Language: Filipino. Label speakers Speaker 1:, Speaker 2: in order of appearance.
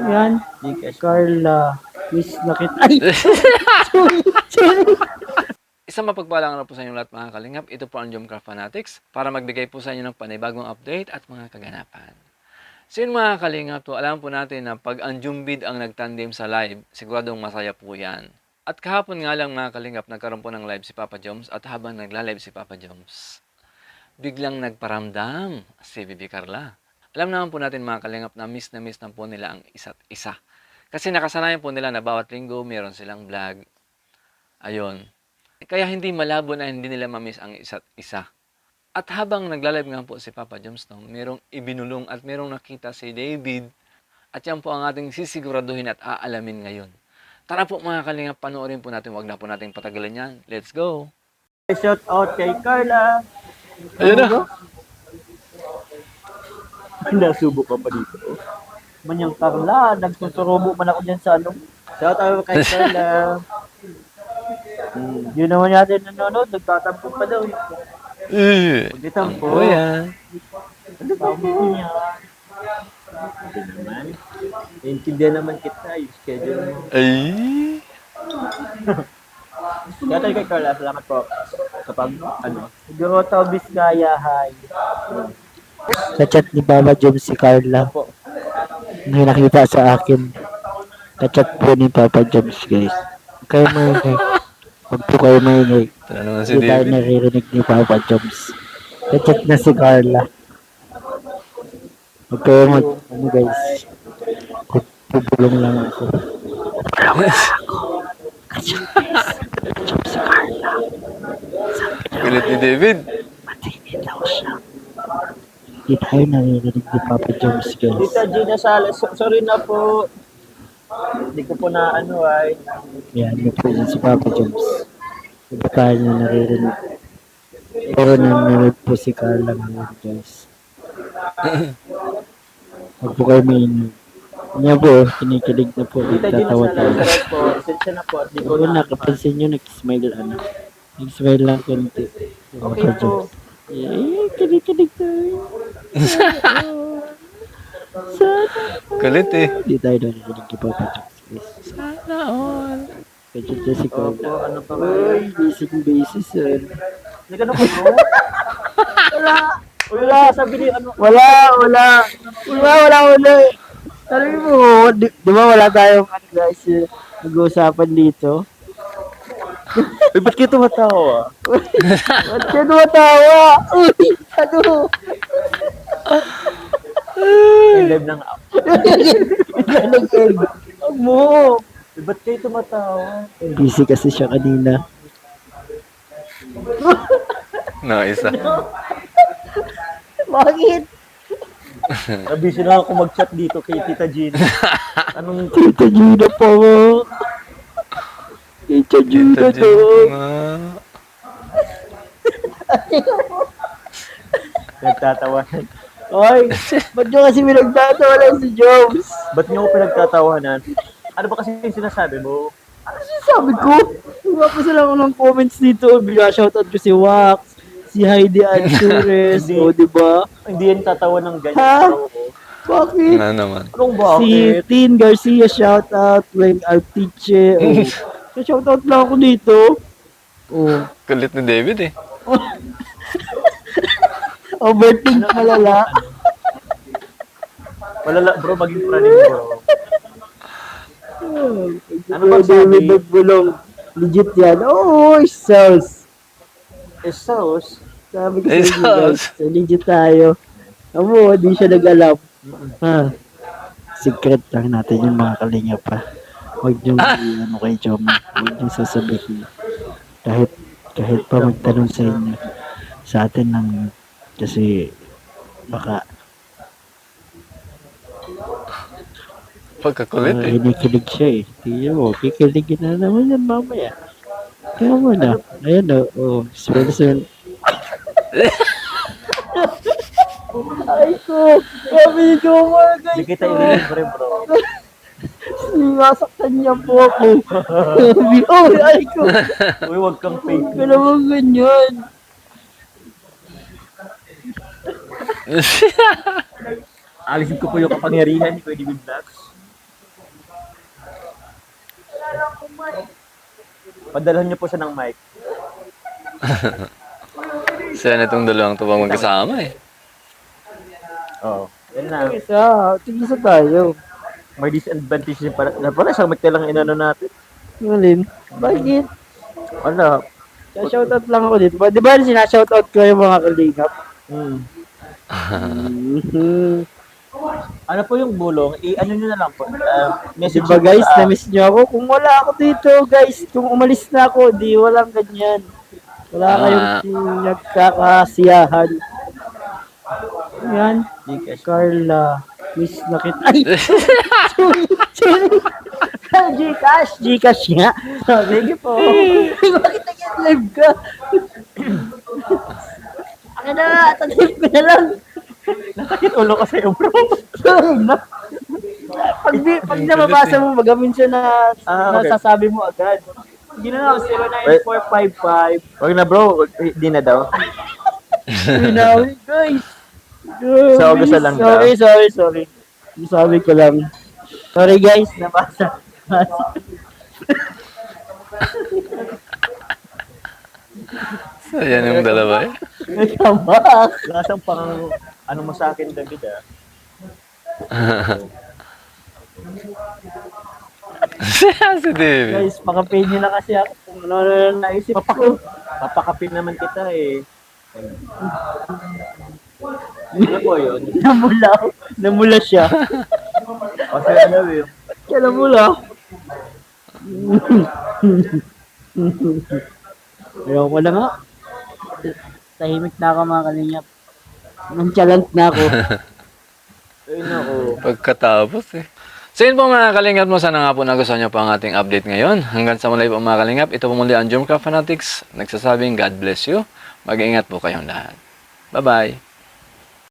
Speaker 1: Yan.
Speaker 2: Gcash.
Speaker 1: Carla. Miss na kita. Ay! Sorry. Sorry.
Speaker 3: Isang mapagpalang araw po sa inyong lahat mga kalingap. Ito po ang Jomcraft Fanatics para magbigay po sa inyo ng panibagong update at mga kaganapan. So yun mga kalingap po, alam po natin na pag ang Jumbid ang nagtandem sa live, siguradong masaya po yan. At kahapon nga lang mga kalingap, nagkaroon po ng live si Papa Joms at habang nagla-live si Papa Joms, biglang nagparamdam si Bibi Carla. Alam naman po natin mga kalingap na miss na po nila ang isa't isa. Kasi nakasanayan po nila na bawat linggo meron silang vlog. Ayun. Kaya hindi malabo na hindi nila mamiss ang isa't isa. At habang nagla-live nga po si Papa Joms, merong ibinulong at merong nakita si David. At yan po ang ating sisiguraduhin at aalamin ngayon. Tara po mga kalingap, panoorin po natin. Huwag na po natin patagalan yan. Let's go!
Speaker 2: Shout out kay Carla.
Speaker 3: Ayun na!
Speaker 2: Nasubo ka pa dito.
Speaker 1: Manyang Carla. Nagsusurubo man ako dyan sa ano.
Speaker 2: Shout out kay Carla.
Speaker 1: Yun naman natin nanonood. Nagtatampo pa daw.
Speaker 2: Pagditampo.
Speaker 3: Oh yan!
Speaker 1: Tampo niya.
Speaker 2: Hindi naman. Intindihan naman kita. Yung schedule mo.
Speaker 3: Ay!
Speaker 2: Shout out kay Carla. Salamat po. Kapag ano.
Speaker 1: Grotto Vizcaya High. Sa chat ni Papa Joms si Carla.
Speaker 2: Po.
Speaker 1: May nakita sa akin. Ka-chat po ni Papa Joms, guys. Kayo maingay. Huwag po kayo maingay.
Speaker 3: Ito na naman si
Speaker 1: Hindi tayo
Speaker 3: David.
Speaker 1: naririnig ni Papa Joms. Ka-chat na si Carla. Huwag kayo ano guys. Pupulong lang ako. Pupulong lang ako. Ka-chat si Carla.
Speaker 3: Galit ni David.
Speaker 1: Matingin daw siya. Hindi tayo naririnig ni Papa Joms, guys.
Speaker 2: Tita Gina Salas. Sorry na po. Hindi ko po na ano ay.
Speaker 1: Yan, yun po yun si Papa Joms. Hindi tayo niya naririnig. Pero nanonood po si Carla ngayon, guys. Huwag po kayo mainig. Niya po, kinikilig na po.
Speaker 2: Tita Gina
Speaker 1: Tatawa-tawa.
Speaker 2: Salas po. Sensya na po. At di ko
Speaker 1: Oo,
Speaker 2: na.
Speaker 1: nakapansin nyo, nag-smile ano. Nag-smile lang konti.
Speaker 2: Okay po.
Speaker 1: Eh, kinig-kinig tayo. Sana.
Speaker 3: Galit eh.
Speaker 1: Hindi tayo narinig ni Papa Joms, guys.
Speaker 3: Sana all.
Speaker 1: Kaya dyan si
Speaker 2: Opo.
Speaker 1: Carla.
Speaker 2: Ano pa nga?
Speaker 1: Uy, basic basis, sir.
Speaker 2: Hindi ka na po. Wala. Sabi ni ano.
Speaker 1: Wala. Sabi mo, di ba wala tayong ano guys, nag-uusapan dito?
Speaker 2: Eh, ba't kayo tumatawa?
Speaker 1: Ba't ka tumatawa? Uy, ano?
Speaker 2: Ay, live ng app.
Speaker 1: Huwag mo.
Speaker 2: Eh, ba't kayo tumatawa?
Speaker 1: Busy kasi siya kanina.
Speaker 3: Isa.
Speaker 1: Bakit?
Speaker 2: Nabisi na ako mag-chat dito kay Tita Gina. Anong
Speaker 1: Tita Gina pa mo. Tita Gina to.
Speaker 2: nagtatawanan?
Speaker 1: Oy, ba't nyo kasi pinagtatawanan si Joms?
Speaker 2: Ba't niyo ako pinagtatawanan? Ano ba kasi yung sinasabi mo?
Speaker 1: Ano sinasabi ko? Nagpapasa lang ako ng comments dito. Bigla shoutout ko si Wax, si Heidi Ansures,
Speaker 2: Hindi.
Speaker 1: o diba?
Speaker 2: Hindi yan tatawa ng ganyan.
Speaker 1: Ha?
Speaker 2: Oo.
Speaker 1: Bakit?
Speaker 3: Na naman.
Speaker 2: Anong
Speaker 1: Si
Speaker 2: bakit?
Speaker 1: Tin Garcia shoutout, Weng Artiche, so shoutout lang ako dito. Oh.
Speaker 3: Galit ni David eh.
Speaker 1: Overthink malala.
Speaker 2: Malala bro, maging praning bro. Ano ba
Speaker 1: David
Speaker 2: sabi?
Speaker 1: Nagbulong. Legit yan. Oh, sauce.
Speaker 2: Esos?
Speaker 1: Sabi ko sa inyo
Speaker 3: Sauce.
Speaker 1: guys, so legit tayo. Amo, di siya nag-alam. Ha? Secret lang natin yung mga kalinga pa. Huwag nyo ano kay Jom. Huwag nyo sasabihin. Kahit pa magtanong sa inyo. Sa atin lang yun. Kasi baka
Speaker 3: Pagkakulit eh.
Speaker 1: hinikilig siya eh. Tingnan mo, kikiligin na naman yan mamaya. Kaya mo na. Ayan o. Oh, smell. Ay ko! Sabi ko mo
Speaker 2: Hindi kita ililibre bro.
Speaker 1: Sinasaktan niya po ako. Sabi, oh, ay ko!
Speaker 2: Uy, wag kang fake.
Speaker 1: Huwag ka naman ganyan.
Speaker 2: Alisin ko po yung kapangyarihan ni Kuya David Vlogs. Padalhan niyo po siya ng mic.
Speaker 3: Sila na itong dalawang to bang magkasama eh.
Speaker 2: Oo. Yan na.
Speaker 1: Tigisa tayo.
Speaker 2: May disadvantage din pala. Wala siyang mic lang inano natin.
Speaker 1: Ngalin. Bakit?
Speaker 2: Wala.
Speaker 1: Shoutout lang ako dito. Di ba sinashoutout ko yung mga kalingap?
Speaker 2: Hmm.
Speaker 1: Mhm.
Speaker 2: Ano po yung bulong? I-ano nyo na lang po. Message
Speaker 1: Diba guys,
Speaker 2: nyo po,
Speaker 1: na-miss nyo ako? Kung wala ako dito guys, kung umalis na ako, di walang ganyan. Wala kayong nagkakasiyahan. Yan,
Speaker 2: Gcash.
Speaker 1: Carla. Miss na kita. Ay! Sorry. Gcash. Gcash nga. Sige po. Bakit nag-live ka? Akin na, tatip ko na lang.
Speaker 2: Nasakit ulo ko sa'yo, bro.
Speaker 1: Sorry na. Pag nababasa mo, magamin siya na
Speaker 2: Okay.
Speaker 1: nasasabi mo agad. Sige na lang, 09455.
Speaker 2: Wag na, bro. Hindi na daw.
Speaker 1: Pinawi, guys.
Speaker 2: Sa August na lang daw.
Speaker 1: Sorry. Sabi ko lang. Sorry guys, nabasa.
Speaker 3: So, yan yung dalawa eh.
Speaker 1: Nagkamak.
Speaker 2: Lasang pang ano mo sa akin, David, ah.
Speaker 3: Si David.
Speaker 1: Guys, pakapay niyo na kasi ako kung ano naisip ko.
Speaker 2: Papakapin naman kita, eh. Ano po yun?
Speaker 1: Namula siya.
Speaker 2: Kasi ano, eh.
Speaker 1: Kaya namula. Ayaw ko na nga. Tahimik na ako mga kalingap. Nonchalant na ako.
Speaker 2: Ayun ako.
Speaker 3: Pagkatapos eh. So yun po mga kalingap mo, sana nga po nagustuhan niyo po ang ating update ngayon. Hanggang sa muli po mga kalingap, ito po muli ang Jomcraft Fanatics. Nagsasabing God bless you. Mag-ingat po kayong lahat. Bye-bye.